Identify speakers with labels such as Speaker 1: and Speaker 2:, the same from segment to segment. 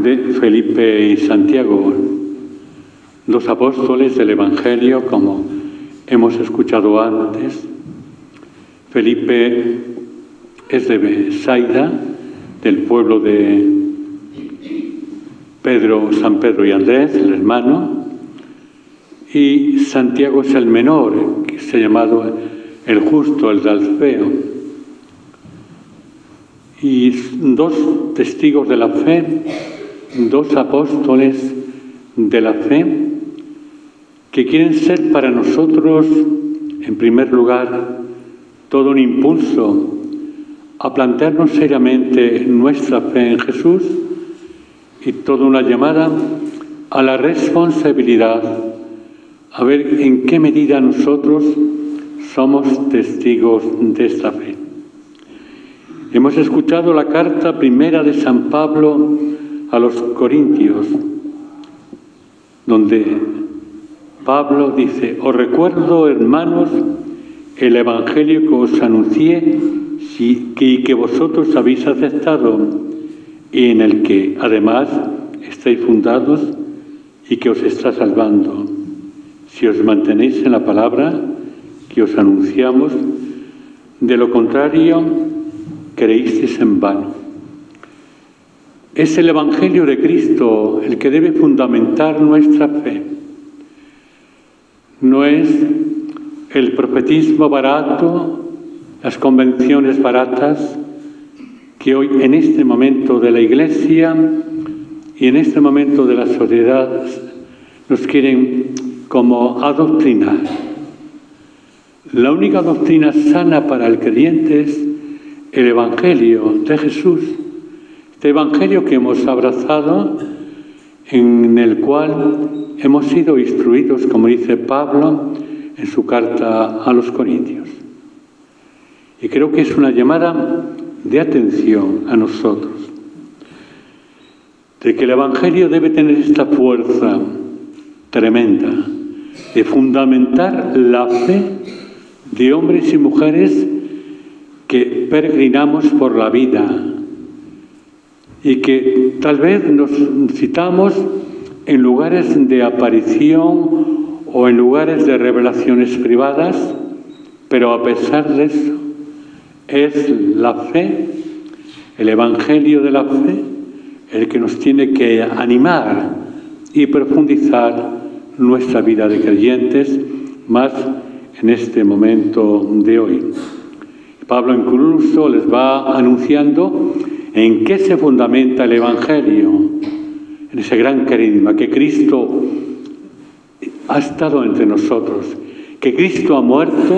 Speaker 1: de Felipe y Santiago, dos apóstoles del Evangelio, como hemos escuchado antes. Felipe es de Bethsaida, del pueblo de San Pedro y Andrés, el hermano, y Santiago es el menor, que se ha llamado el justo, el de Alfeo. Y dos testigos de la fe, dos apóstoles de la fe, que quieren ser para nosotros, en primer lugar, todo un impulso a plantearnos seriamente nuestra fe en Jesús y toda una llamada a la responsabilidad, a ver en qué medida nosotros somos testigos de esta fe. Hemos escuchado la carta primera de San Pablo a los Corintios, donde Pablo dice: os recuerdo, hermanos, el Evangelio que os anuncié y que vosotros habéis aceptado, y en el que además estáis fundados y que os está salvando, si os mantenéis en la palabra que os anunciamos. De lo contrario, creísteis en vano. Es el Evangelio de Cristo el que debe fundamentar nuestra fe. No es el profetismo barato, las convenciones baratas que hoy, en este momento de la Iglesia y en este momento de la sociedad, nos quieren como adoctrinar. La única doctrina sana para el creyente es el Evangelio de Jesús, este Evangelio que hemos abrazado, en el cual hemos sido instruidos, como dice Pablo en su carta a los Corintios. Y creo que es una llamada de atención a nosotros, de que el Evangelio debe tener esta fuerza tremenda de fundamentar la fe de hombres y mujeres que peregrinamos por la vida y que tal vez nos citamos en lugares de aparición o en lugares de revelaciones privadas, pero a pesar de eso, es la fe, el Evangelio de la fe, el que nos tiene que animar y profundizar nuestra vida de creyentes, más en este momento de hoy. Pablo incluso les va anunciando en qué se fundamenta el Evangelio, en ese gran carisma, que Cristo ha estado entre nosotros, que Cristo ha muerto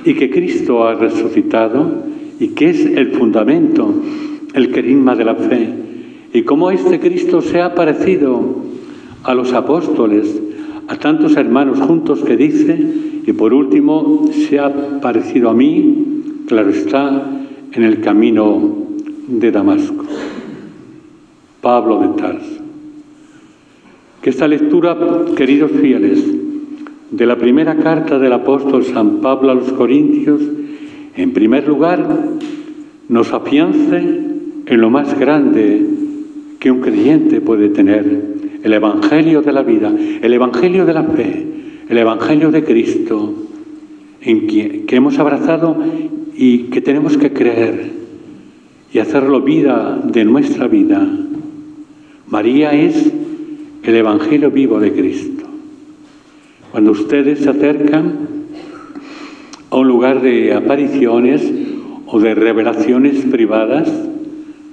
Speaker 1: y que Cristo ha resucitado, y que es el fundamento, el carisma de la fe. Y cómo este Cristo se ha parecido a los apóstoles, a tantos hermanos juntos que dice, y por último se ha parecido a mí, claro está, en el camino de Damasco. Pablo de Tarso. Que esta lectura, queridos fieles, de la primera carta del apóstol San Pablo a los Corintios, en primer lugar, nos afiance en lo más grande que un creyente puede tener, el Evangelio de la vida, el Evangelio de la fe, el Evangelio de Cristo, en que hemos abrazado y que tenemos que creer y hacerlo vida de nuestra vida. María es el Evangelio vivo de Cristo. Cuando ustedes se acercan a un lugar de apariciones o de revelaciones privadas,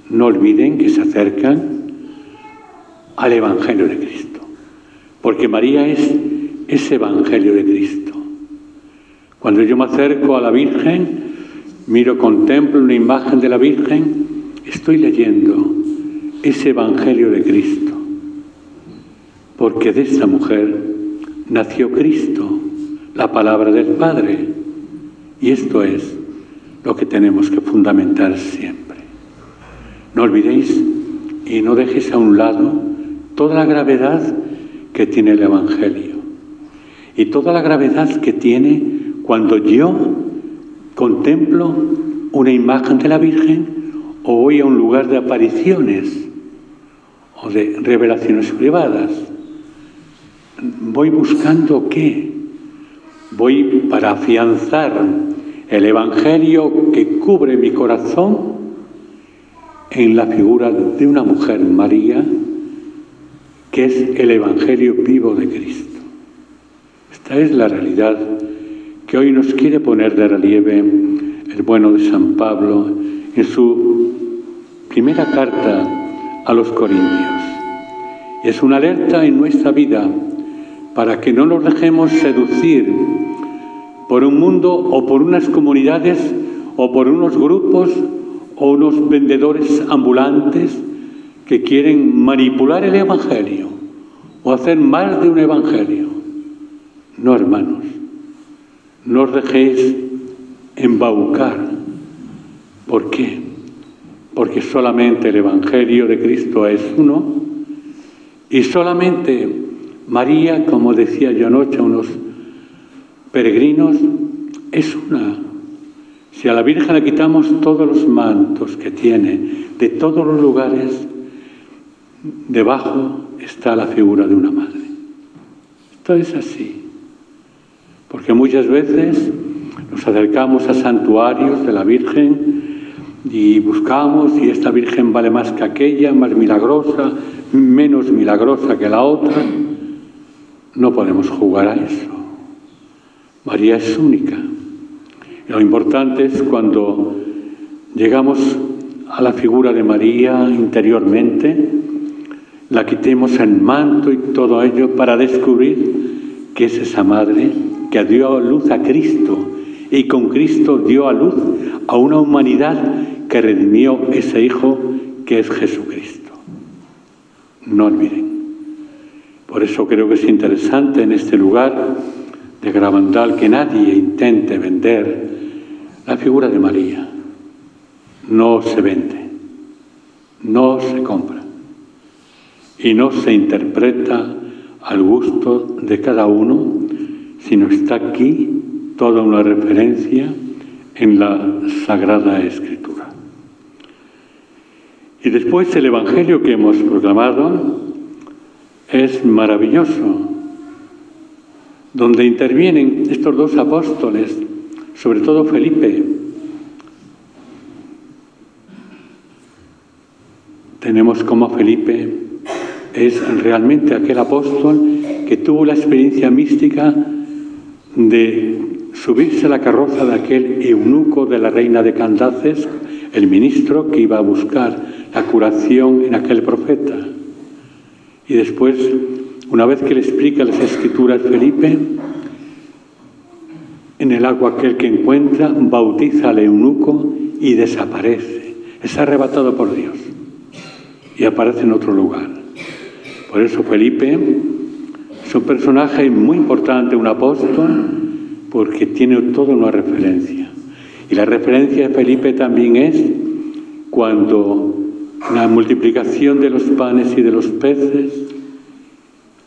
Speaker 1: no olviden que se acercan al Evangelio de Cristo, porque María es ese Evangelio de Cristo. Cuando yo me acerco a la Virgen, miro, contemplo una imagen de la Virgen, estoy leyendo ese Evangelio de Cristo, porque de esta mujer nació Cristo, la palabra del Padre, y esto es lo que tenemos que fundamentar siempre. No olvidéis y no dejéis a un lado toda la gravedad que tiene el Evangelio y toda la gravedad que tiene cuando yo contemplo una imagen de la Virgen o voy a un lugar de apariciones o de revelaciones privadas. Voy buscando ¿qué? Voy para afianzar el Evangelio que cubre mi corazón en la figura de una mujer, María, que es el Evangelio vivo de Cristo. Esta es la realidad que hoy nos quiere poner de relieve el bueno de San Pablo en su primera carta a los Corintios. Es una alerta en nuestra vida para que no nos dejemos seducir por un mundo o por unas comunidades o por unos grupos o unos vendedores ambulantes que quieren manipular el Evangelio o hacer más de un Evangelio. No, hermanos, no os dejéis embaucar. ¿Por qué? Porque solamente el Evangelio de Cristo es uno y solamente María, como decía yo anoche a unos peregrinos, es una. Si a la Virgen le quitamos todos los mantos que tiene de todos los lugares, debajo está la figura de una madre. Esto es así. Porque muchas veces nos acercamos a santuarios de la Virgen y buscamos si esta Virgen vale más que aquella, más milagrosa, menos milagrosa que la otra. No podemos jugar a eso. María es única. Y lo importante es cuando llegamos a la figura de María interiormente, la quitemos el manto y todo ello para descubrir que es esa madre que dio a luz a Cristo y con Cristo dio a luz a una humanidad que redimió ese Hijo que es Jesucristo. No olviden. Por eso creo que es interesante en este lugar de Garabandal que nadie intente vender la figura de María. No se vende, no se compra y no se interpreta al gusto de cada uno, sino está aquí toda una referencia en la Sagrada Escritura. Y después el Evangelio que hemos proclamado es maravilloso, donde intervienen estos dos apóstoles, sobre todo Felipe. Tenemos como Felipe es realmente aquel apóstol que tuvo la experiencia mística de subirse a la carroza de aquel eunuco de la reina de Candaces, el ministro que iba a buscar la curación en aquel profeta. Y después, una vez que le explica las Escrituras Felipe, en el agua aquel que encuentra, bautiza al eunuco y desaparece. Es arrebatado por Dios y aparece en otro lugar. Por eso Felipe es un personaje muy importante, un apóstol, porque tiene toda una referencia. Y la referencia de Felipe también es cuando la multiplicación de los panes y de los peces,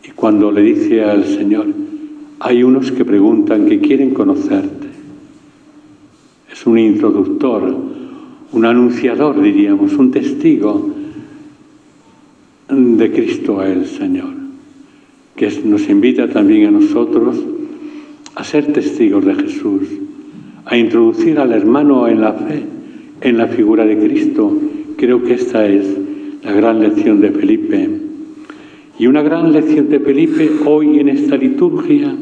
Speaker 1: y cuando le dice al Señor, hay unos que preguntan, que quieren conocerte. Es un introductor, un anunciador, diríamos, un testigo de Cristo el Señor, que nos invita también a nosotros a ser testigos de Jesús, a introducir al hermano en la fe, en la figura de Cristo. Creo que esta es la gran lección de Felipe. Y una gran lección de Felipe hoy en esta liturgia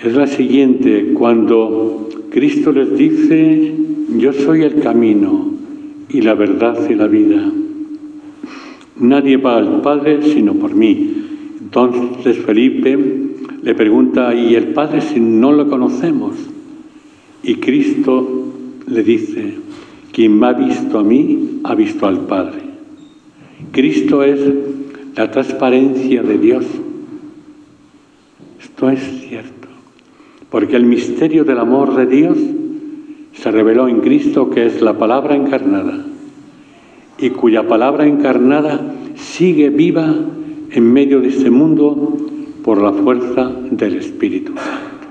Speaker 1: es la siguiente, cuando Cristo les dice, yo soy el camino y la verdad y la vida. Nadie va al Padre sino por mí. Entonces Felipe le pregunta, ¿y el Padre si no lo conocemos? Y Cristo le dice, quien me ha visto a mí, ha visto al Padre. Cristo es la transparencia de Dios. Esto es cierto, porque el misterio del amor de Dios se reveló en Cristo, que es la palabra encarnada, y cuya palabra encarnada sigue viva en medio de este mundo por la fuerza del Espíritu Santo.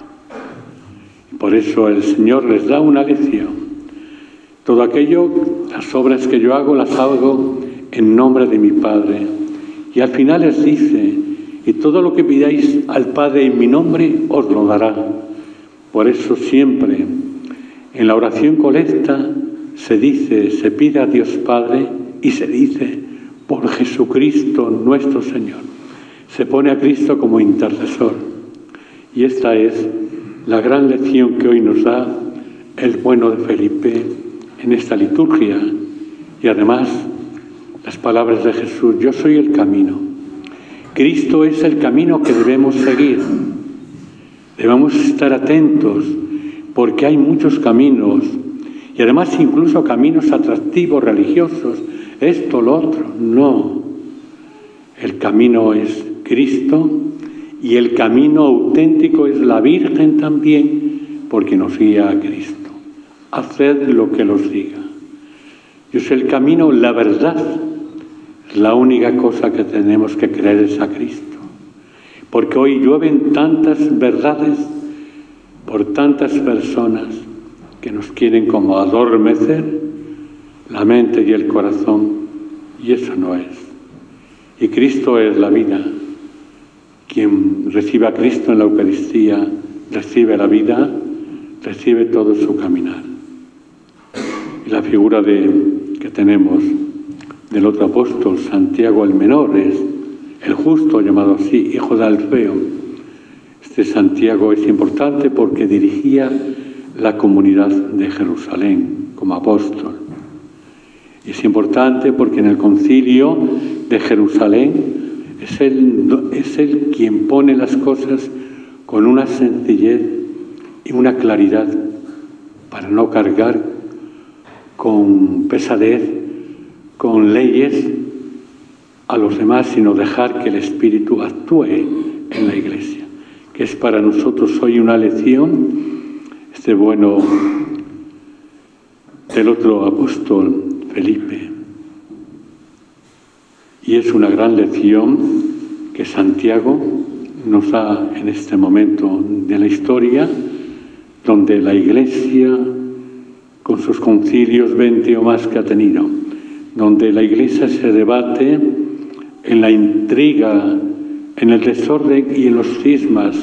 Speaker 1: Y por eso el Señor les da una lección. Todo aquello, las obras que yo hago, las hago en nombre de mi Padre. Y al final les dice, y todo lo que pidáis al Padre en mi nombre os lo dará. Por eso siempre en la oración colecta se dice, se pide a Dios Padre y se dice, por Jesucristo nuestro Señor. Se pone a Cristo como intercesor. Y esta es la gran lección que hoy nos da el bueno de Felipe en esta liturgia. Y además, las palabras de Jesús, yo soy el camino. Cristo es el camino que debemos seguir. Debemos estar atentos porque hay muchos caminos y además incluso caminos atractivos, religiosos, esto, lo otro. No. El camino es Cristo y el camino auténtico es la Virgen también porque nos guía a Cristo. Haced lo que os diga. Yo soy el camino, la verdad. La única cosa que tenemos que creer es a Cristo. Porque hoy llueven tantas verdades por tantas personas que nos quieren como adormecer la mente y el corazón, y eso no es. Y Cristo es la vida. Quien recibe a Cristo en la Eucaristía, recibe la vida, recibe todo su caminar. Y la figura que tenemos del otro apóstol, Santiago el Menor, es el justo, llamado así, hijo de Alfeo. Este Santiago es importante porque dirigía la comunidad de Jerusalén como apóstol. Y es importante porque en el concilio de Jerusalén es él quien pone las cosas con una sencillez y una claridad para no cargar con pesadez, con leyes a los demás, sino dejar que el Espíritu actúe en la Iglesia, que es para nosotros hoy una lección, este bueno del otro apóstol, Felipe. Y es una gran lección que Santiago nos da en este momento de la historia, donde la Iglesia, con sus concilios 20 o más que ha tenido, donde la Iglesia se debate en la intriga, en el desorden y en los cismas,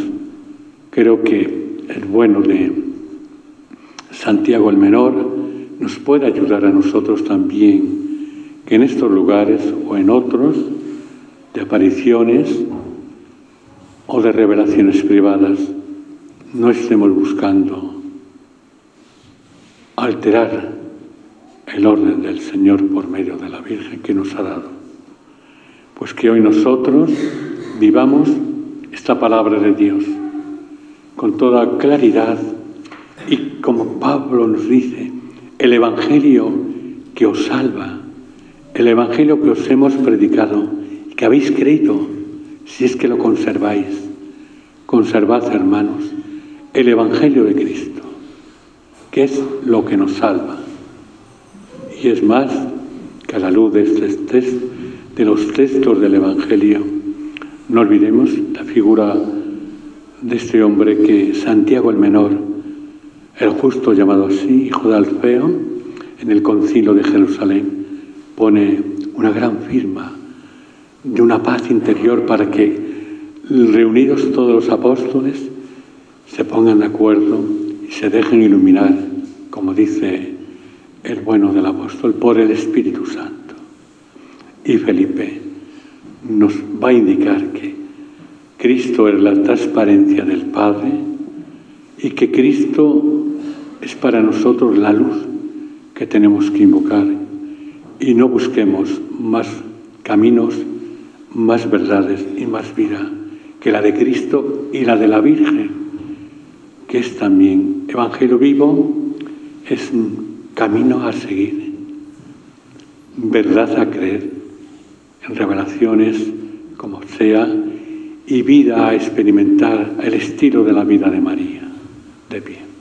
Speaker 1: creo que el bueno de Santiago el Menor nos puede ayudar a nosotros también, que en estos lugares o en otros de apariciones o de revelaciones privadas no estemos buscando alterar el orden del Señor por medio de la Virgen que nos ha dado. Pues que hoy nosotros vivamos esta palabra de Dios con toda claridad y como Pablo nos dice, el Evangelio que os salva, el Evangelio que os hemos predicado y que habéis creído, si es que lo conserváis. Conservad, hermanos, el Evangelio de Cristo, que es lo que nos salva. Y es más que a la luz de los textos del Evangelio, no olvidemos la figura de este hombre que Santiago el Menor, el justo llamado así, hijo de Alfeo, en el concilio de Jerusalén, pone una gran firma de una paz interior para que, reunidos todos los apóstoles, se pongan de acuerdo y se dejen iluminar, como dice el bueno del apóstol, por el Espíritu Santo. Y Felipe nos va a indicar que Cristo es la transparencia del Padre y que Cristo es para nosotros la luz que tenemos que invocar y no busquemos más caminos, más verdades y más vida que la de Cristo y la de la Virgen, que es también Evangelio vivo, es un camino a seguir, verdad a creer, en revelaciones como sea, y vida a experimentar el estilo de la vida de María, de pie.